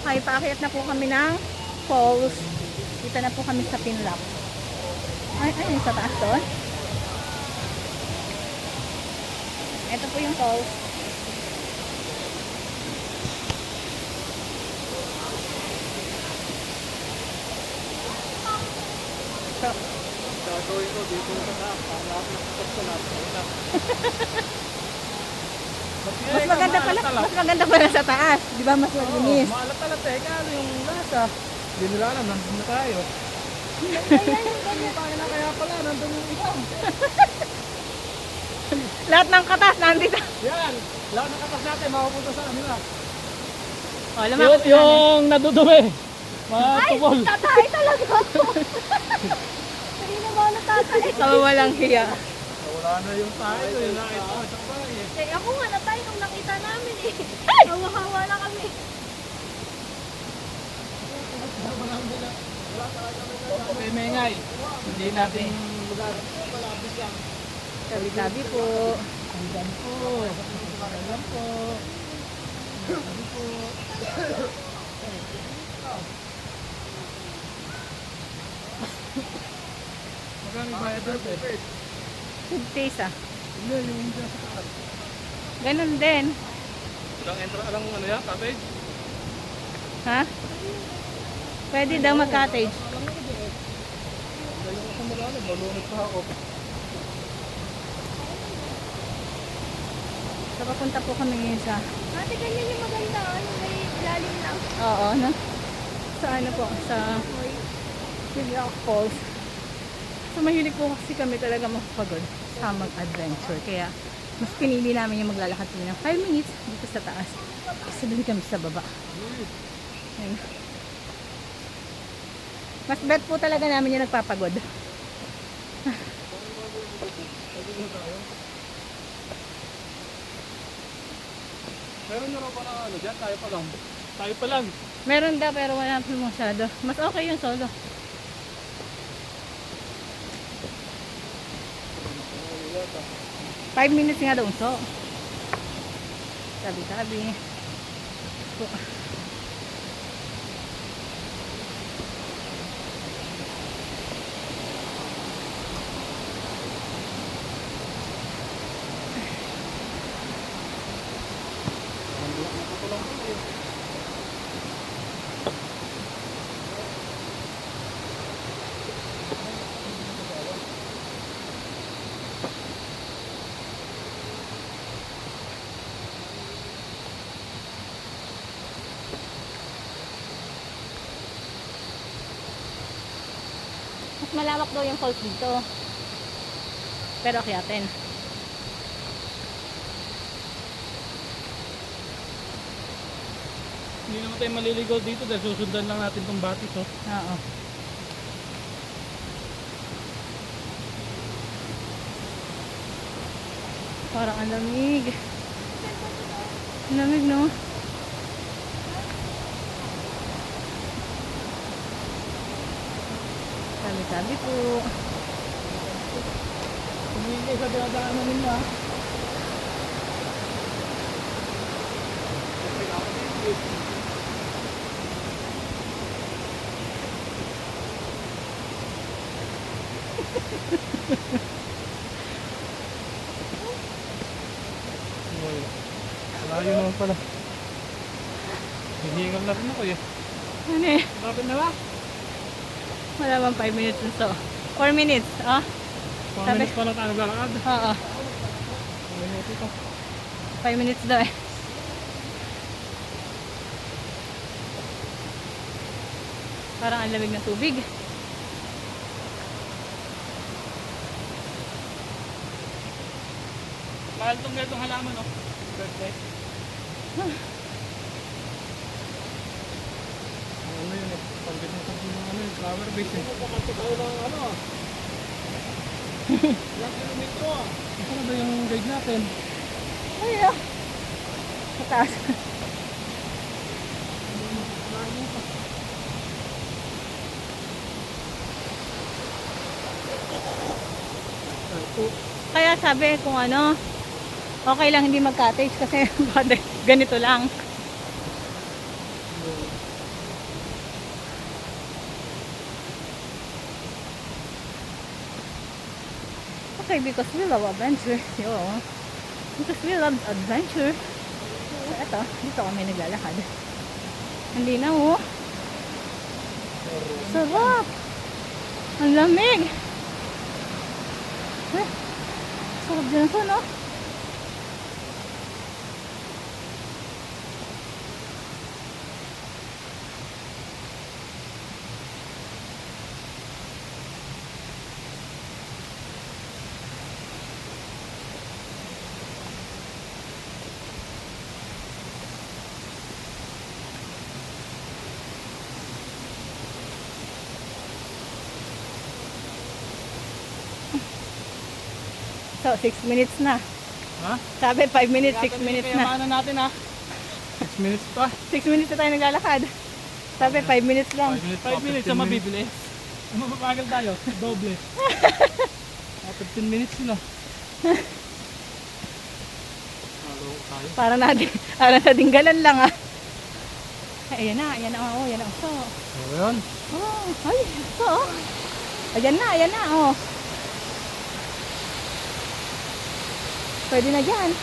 Ay, paakyat na po kami ng falls. Dito na po kami sa Pinlock. Ay, sa taas doon. Ito po yung falls. So, gagawin ko dito sa taas. Para lahat ng personal. mas maganda pala sa taas. Di ba mas malinis? Maalat-alat eh. Kaya ano yung lasa? Hindi nila alam. Nandun na tayo. Hindi tayo na kaya pala. Nandun yung isang. Lahat ng katas nandito. Yan. Lahat ng katas natin. Makapunta sa kanila. Oh, lumakad na Yung nadudumi. Mga tubol. tatay talaga ako. Hindi naman natatay. Walang hiya. Wala na yung tayo. Yung nakita ko sa bahay eh. Eh, ako nga natay nung nakita namin eh. Hawa-hawa na kami. Okay, Mengay. Hindi natin lugar. Tabi-tabi po. Ayan po. Ayan po. Ayan po. Magkano bayad natin? Good taste ah. Hindi, yung dyan sa taas. Ganun din. Ilang entra, alang ano yan, cottage? Ha? Pwede daw mag-cottage. Alam mo ko dyan eh. Dahil ako sa Marano, balunod pa ako. So, papunta po kami ngayon sa... Ate, ganyan yung maganda. Ano, may lalim lang. Oo, no? Sa ano po? Sa Pinlock Falls. So, mahilig po kasi kami talaga makapagod sa mag-adventure. Kaya, mas pinili namin yung maglalakad kami ng 5 minutes dito sa taas. Kasi doon kami sa baba. Ayun. Mas bet po talaga namin yung nagpapagod. Meron na raw pa na ano dyan, tayo pa lang. Tayo pa lang. Meron daw pero wala po masyado. Mas okay yung solo. Five minutes nga daw so. Tabi-tabi. Mas malawak daw yung falls dito. Pero akyatin. Hindi naman tayo maliligaw dito dahil susundan lang natin tong batis. Oh. Oo. Parang ang lamig. Ang lamig, no? Tabi-tabi po. Hindi kayo sa dinadaanan ninyo ha. Layo naman pala. Hihingal na rin ako eh. Ano eh? Bakit na ba? Wala bang 5 minutes na so? 4 minutes, ah? 4 Sabi- minutes pa lang tayo naglalakad. Oo. 4 minutes ito. 5 minutes daw eh. Parang ang lamig ng tubig. Mahal tong ganitong halaman oh. Birthday. Ano yun eh. Pagkat ng ano yung flower base eh. Pumunta tayo ng ano. Ilang kilometro ah. Ano ba yung guide natin? Ay, ah. Sa taas. Kaya sabi kung ano, okay lang hindi mag-cottage kasi ganito lang. Siyempre, because we love adventure. Yo. Because we love adventure. So, eto, dito kami naglalakad. Hindi na, oh. Sarap! Ang lamig! Eh, sarap dyan sa, no? So, 6 minutes na. Ha? Sabi, 5 minutes, 6 minutes na. Kayamanan natin ha. 6 minutes pa. 6 minutes na tayo naglalakad. Sabi, 5 minutes lang. 5 minutes na mabibili. Mapapagal tayo. Doble. 15 minutes sila. Halo tayo. Para sa dinggalan lang, ah. Ay, ayan na, oh, ayan na. So, Ayan. oh, ay, so, oh. Ayan na, oh. Pwede na dyan.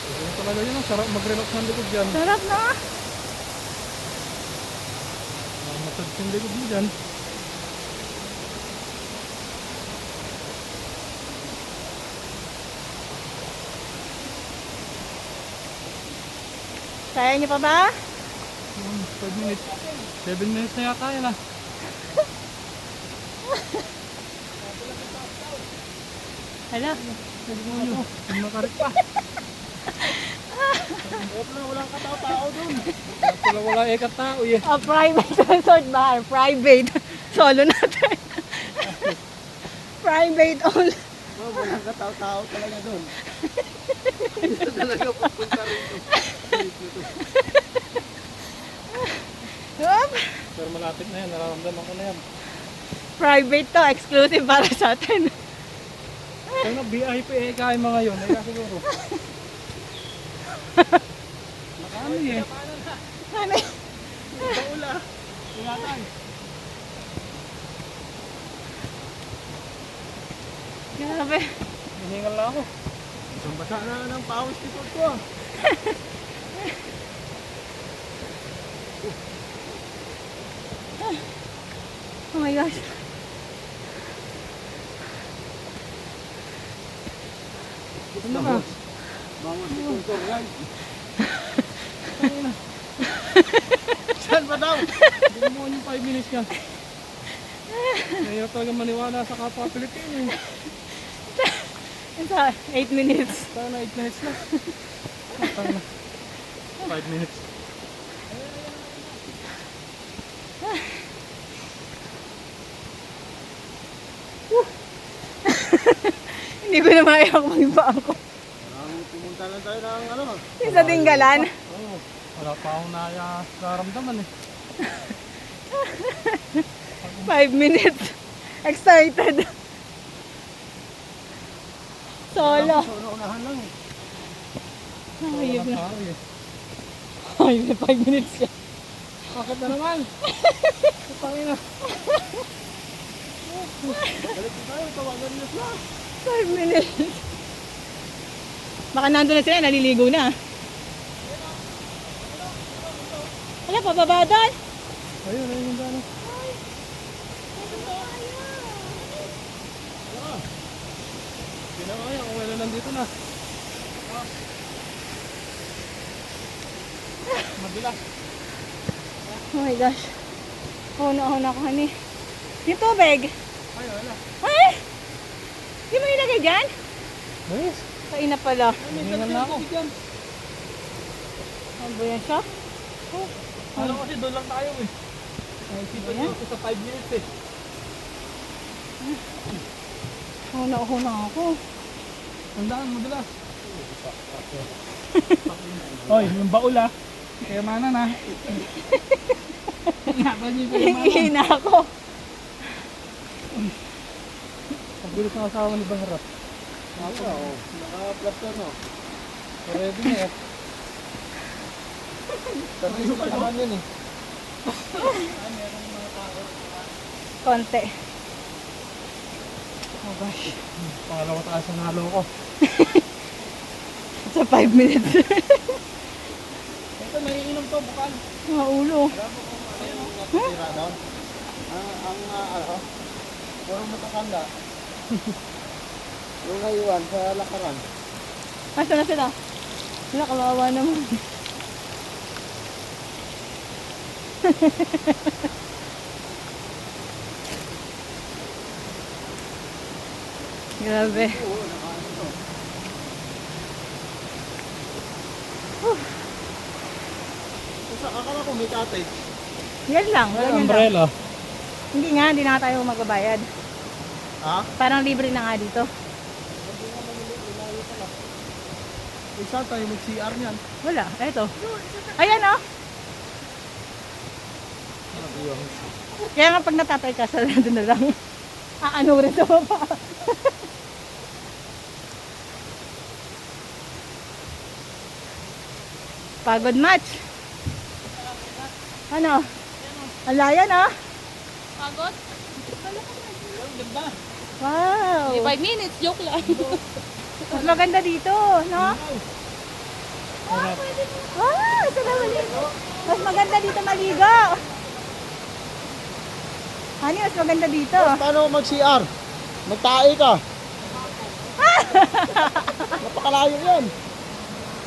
Ayan talaga yun. Ang sarap mag-relax ng likod dyan. Sarap na. Massage yung likod mo dyan. Kaya niyo pa ba? 5 minutes. 7 minutes na yata yun ah. Hala. Makarik pa. Walang katao-tao dun. Wala tao eh. A private resort ba? Private. Solo natin. Private only. Walang katao-tao talaga dun. Ito talaga pupunta rito. Yup. Pero malapit na yan. Nararamdaman ko na yan. Private to. Exclusive para sa atin. Kung na VIP eh kaya mga yun. Kaya siguro. Nakano eh. Ano? Baula. Wala tayo. Grabe. Hihingal na ako. Isang basa na ng pawis likod ko ah. Oh my gosh. Ano ba? Bangon si Kuntor guys. Saan ba daw? Hindi mo yung 5 minutes ka. Nahirap talaga maniwala sa kapwa Pilipino. Ito, 8 minutes. Sana 8 minutes na. Sana 5 minutes. Hindi ko na maiyak mag-ibaan ko. Pumunta lang tayo ng ano. Yung sa Dinggalan. Oo. Wala pa akong nararamdaman eh. 5 minutes. Excited. Solo. Unahan lang eh. Ayun na. Tao eh. Ayun na, 5 minutes siya. Bakit na naman? Pangin na. Balik na tayo, tawagan niyo sila. 5 minutes. Baka nandun na sila, naliligo na. Wala, pababa doon. Ayun, ayun yung gano'n. Hindi na kaya kung wala nandito na. Mabilas. Oh my gosh. Una ko, honey. Yung tubig. Ay, wala. Ay! Di mo nilagay dyan? Yes. Kain na pala. Hiningal na ako. Ano ba yan siya? Alam kasi doon lang tayo eh. Naisipan niyo ako sa 5 minutes eh. Una ako. Tandaan, mabilas. Hoy, yung baul ah. Kayamanan ah. Ingatan niyo yung kayamanan. Hihina ako. Pagbilis ng asawa ni Baharap. Ako, naka-plaster no. Ready na eh. Tarniso pa naman yun eh. Konti. Oh gosh. Pangalawa tayo sa nalo ko. Sa 5 minutes. Ito, naiinom to, bukal. Mga ulo. Tira doon. Ano, puro matakanda. Yung naiwan sa lakaran. Asa na sila? Wala, kawawa naman. Grabe. Sa akala ko may cottage. Yan lang. ganyan lang. Umbrella. Hindi nga, hindi na nga tayo magbabayad. Ha? Parang libre na nga dito. Isa tayo mag-CR niyan. Wala, eto. Ayan oh. Kaya nga pag natatay ka, sarado na lang. Ano rin sa baba. Pagod match. Ano? Ang layan ah. Pagod? Ganda. Wow. 5 minutes, joke lang. Mas maganda dito, no? Sarap. Wow, ito na maligo. Mas maganda dito maligo. Hani, mas maganda dito. Paano mag-CR? Magtae ka. Napakalayo yan.